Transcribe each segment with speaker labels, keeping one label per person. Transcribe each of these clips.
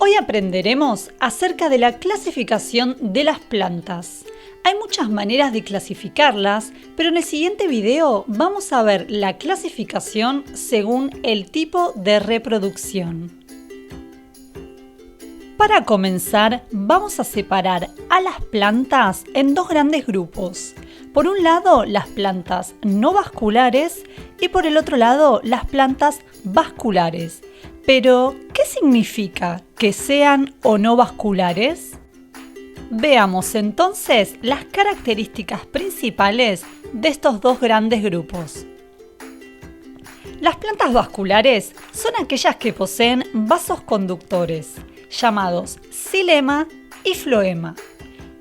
Speaker 1: Hoy aprenderemos acerca de la clasificación de las plantas. Hay muchas maneras de clasificarlas, pero en el siguiente video vamos a ver la clasificación según el tipo de reproducción. Para comenzar, vamos a separar a las plantas en dos grandes grupos. Por un lado, las plantas no vasculares y por el otro lado, las plantas vasculares. Pero, ¿qué significa que sean o no vasculares? Veamos entonces las características principales de estos dos grandes grupos. Las plantas vasculares son aquellas que poseen vasos conductores, llamados xilema y floema.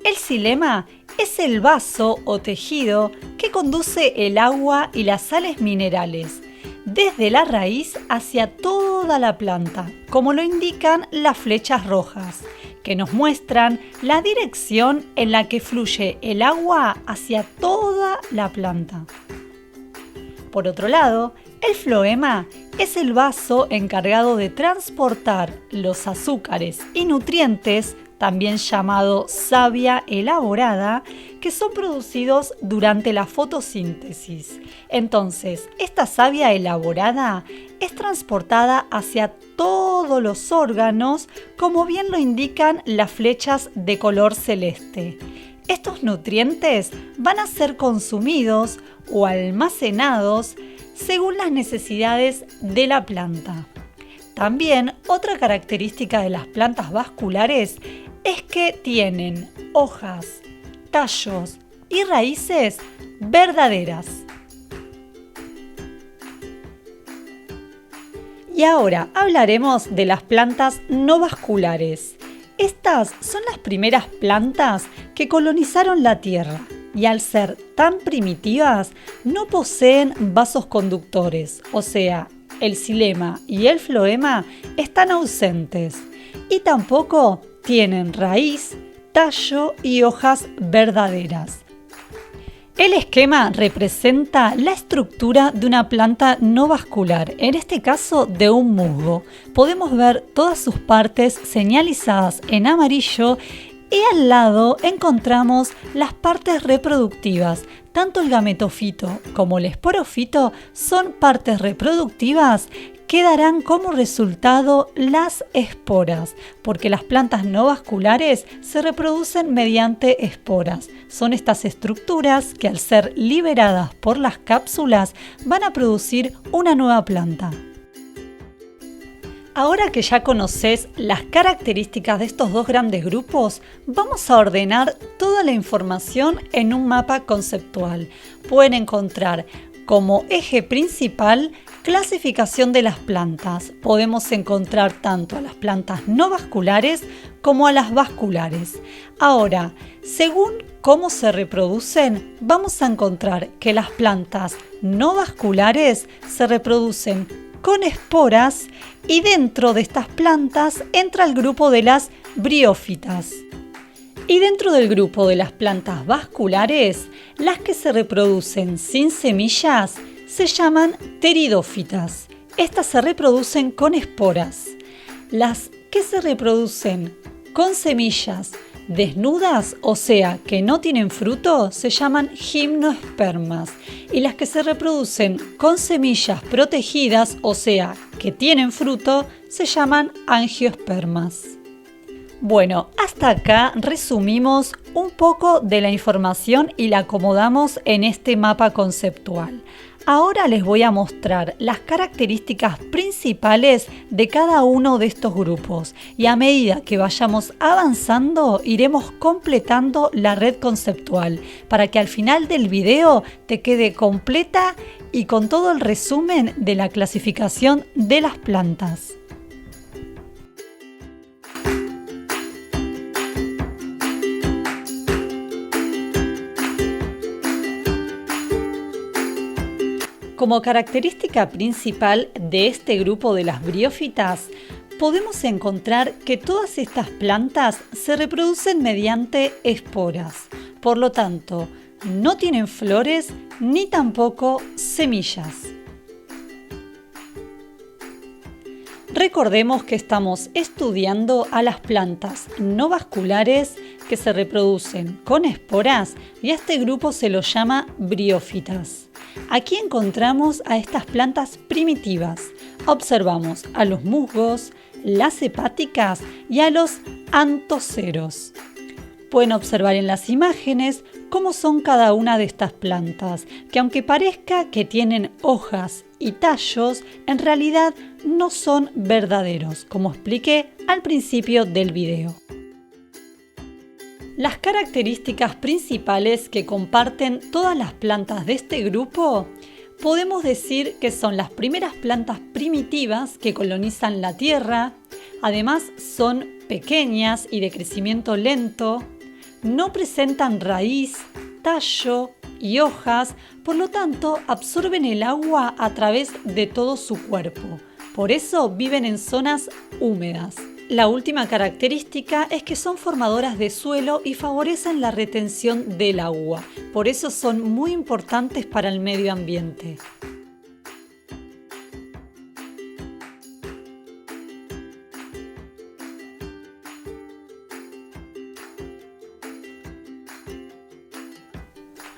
Speaker 1: El xilema es el vaso o tejido que conduce el agua y las sales minerales desde la raíz hacia toda la planta, como lo indican las flechas rojas, que nos muestran la dirección en la que fluye el agua hacia toda la planta. Por otro lado, el floema es el vaso encargado de transportar los azúcares y nutrientes, también llamado savia elaborada, que son producidos durante la fotosíntesis. Entonces, esta savia elaborada es transportada hacia todos los órganos, como bien lo indican las flechas de color celeste. Estos nutrientes van a ser consumidos o almacenados según las necesidades de la planta. También otra característica de las plantas vasculares es que tienen hojas, tallos y raíces verdaderas. Y ahora hablaremos de las plantas no vasculares. Estas son las primeras plantas que colonizaron la Tierra y al ser tan primitivas no poseen vasos conductores, o sea, el xilema y el floema están ausentes y tampoco tienen raíz, tallo y hojas verdaderas. El esquema representa la estructura de una planta no vascular, en este caso de un musgo. Podemos ver todas sus partes señalizadas en amarillo y al lado encontramos las partes reproductivas. Tanto el gametofito como el esporofito son partes reproductivas que darán como resultado las esporas, porque las plantas no vasculares se reproducen mediante esporas. Son estas estructuras que al ser liberadas por las cápsulas van a producir una nueva planta. Ahora que ya conoces las características de estos dos grandes grupos, vamos a ordenar toda la información en un mapa conceptual. Pueden encontrar como eje principal clasificación de las plantas. Podemos encontrar tanto a las plantas no vasculares como a las vasculares. Ahora, según cómo se reproducen, vamos a encontrar que las plantas no vasculares se reproducen con esporas y dentro de estas plantas entra el grupo de las briófitas. Y dentro del grupo de las plantas vasculares, las que se reproducen sin semillas se llaman pteridófitas. Estas se reproducen con esporas. Las que se reproducen con semillas desnudas, o sea, que no tienen fruto, se llaman gimnospermas. Y las que se reproducen con semillas protegidas, o sea, que tienen fruto, se llaman angiospermas. Bueno, hasta acá resumimos un poco de la información y la acomodamos en este mapa conceptual. Ahora les voy a mostrar las características principales de cada uno de estos grupos y a medida que vayamos avanzando iremos completando la red conceptual para que al final del video te quede completa y con todo el resumen de la clasificación de las plantas. Como característica principal de este grupo de las briófitas, podemos encontrar que todas estas plantas se reproducen mediante esporas. Por lo tanto, no tienen flores ni tampoco semillas. Recordemos que estamos estudiando a las plantas no vasculares que se reproducen con esporas y a este grupo se los llama briófitas. Aquí encontramos a estas plantas primitivas. Observamos a los musgos, las hepáticas y a los antoceros. Pueden observar en las imágenes cómo son cada una de estas plantas, que aunque parezca que tienen hojas y tallos, en realidad no son verdaderos, como expliqué al principio del video. Las características principales que comparten todas las plantas de este grupo, podemos decir que son las primeras plantas primitivas que colonizan la Tierra, además son pequeñas y de crecimiento lento, no presentan raíz, tallo y hojas, por lo tanto absorben el agua a través de todo su cuerpo. Por eso viven en zonas húmedas. La última característica es que son formadoras de suelo y favorecen la retención del agua. Por eso son muy importantes para el medio ambiente.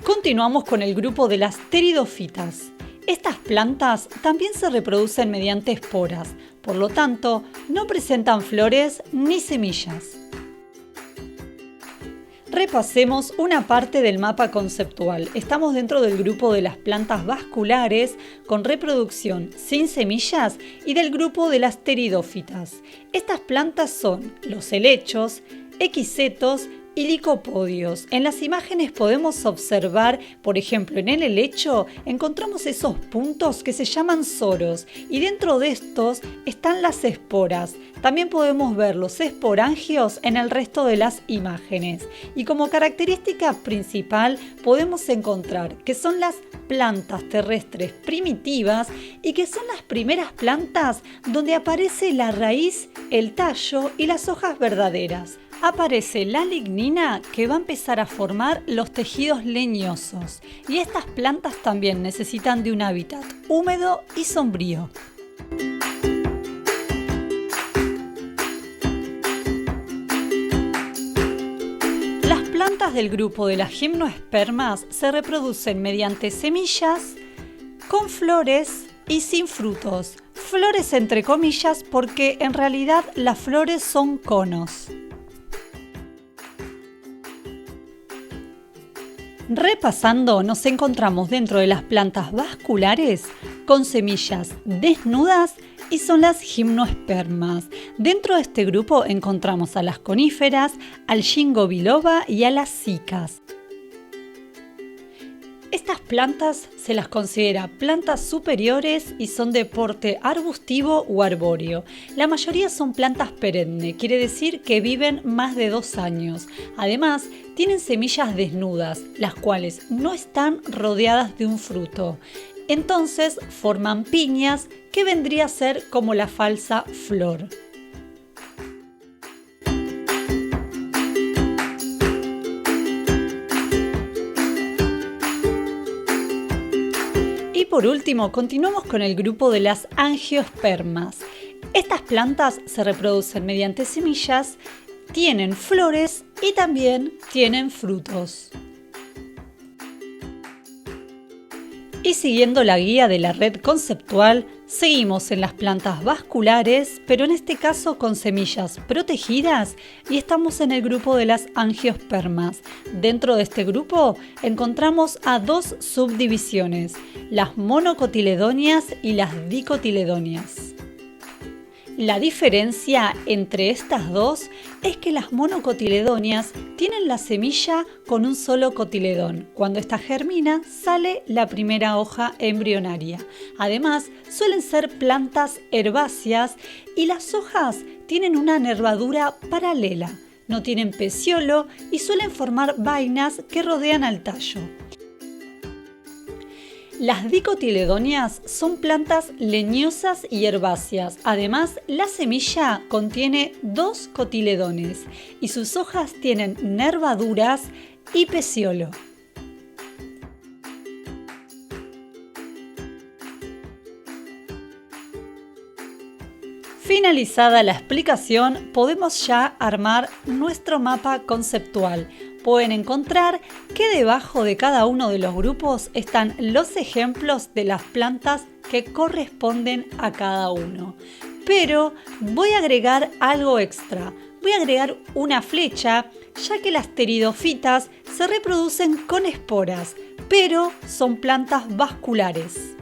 Speaker 1: Continuamos con el grupo de las pteridofitas. Estas plantas también se reproducen mediante esporas, por lo tanto, no presentan flores ni semillas. Repasemos una parte del mapa conceptual. Estamos dentro del grupo de las plantas vasculares con reproducción sin semillas y del grupo de las pteridófitas. Estas plantas son los helechos, equisetos y licopodios. En las imágenes podemos observar, por ejemplo, en el helecho encontramos esos puntos que se llaman soros y dentro de estos están las esporas. También podemos ver los esporangios en el resto de las imágenes. Y como característica principal podemos encontrar que son las plantas terrestres primitivas y que son las primeras plantas donde aparece la raíz, el tallo y las hojas verdaderas. Aparece la lignina que va a empezar a formar los tejidos leñosos y estas plantas también necesitan de un hábitat húmedo y sombrío. Las plantas del grupo de las gimnospermas se reproducen mediante semillas, con flores y sin frutos. Flores entre comillas porque en realidad las flores son conos. Repasando, nos encontramos dentro de las plantas vasculares con semillas desnudas y son las gimnospermas. Dentro de este grupo encontramos a las coníferas, al ginkgo biloba y a las cicas. Estas plantas se las considera plantas superiores y son de porte arbustivo o arbóreo. La mayoría son plantas perennes, quiere decir que viven más de 2 años. Además, tienen semillas desnudas, las cuales no están rodeadas de un fruto. Entonces forman piñas que vendría a ser como la falsa flor. Y por último, continuamos con el grupo de las angiospermas. Estas plantas se reproducen mediante semillas, tienen flores y también tienen frutos. Y siguiendo la guía de la red conceptual, seguimos en las plantas vasculares, pero en este caso con semillas protegidas y estamos en el grupo de las angiospermas. Dentro de este grupo encontramos a 2 subdivisiones, las monocotiledóneas y las dicotiledóneas. La diferencia entre estas dos es que las monocotiledóneas tienen la semilla con un solo cotiledón. Cuando esta germina, sale la primera hoja embrionaria. Además, suelen ser plantas herbáceas y las hojas tienen una nervadura paralela. No tienen peciolo y suelen formar vainas que rodean al tallo. Las dicotiledóneas son plantas leñosas y herbáceas. Además, la semilla contiene 2 cotiledones y sus hojas tienen nervaduras y peciolo. Finalizada la explicación, podemos ya armar nuestro mapa conceptual. Pueden encontrar que debajo de cada uno de los grupos están los ejemplos de las plantas que corresponden a cada uno. Pero voy a agregar algo extra. Voy a agregar una flecha, ya que las pteridofitas se reproducen con esporas, pero son plantas vasculares.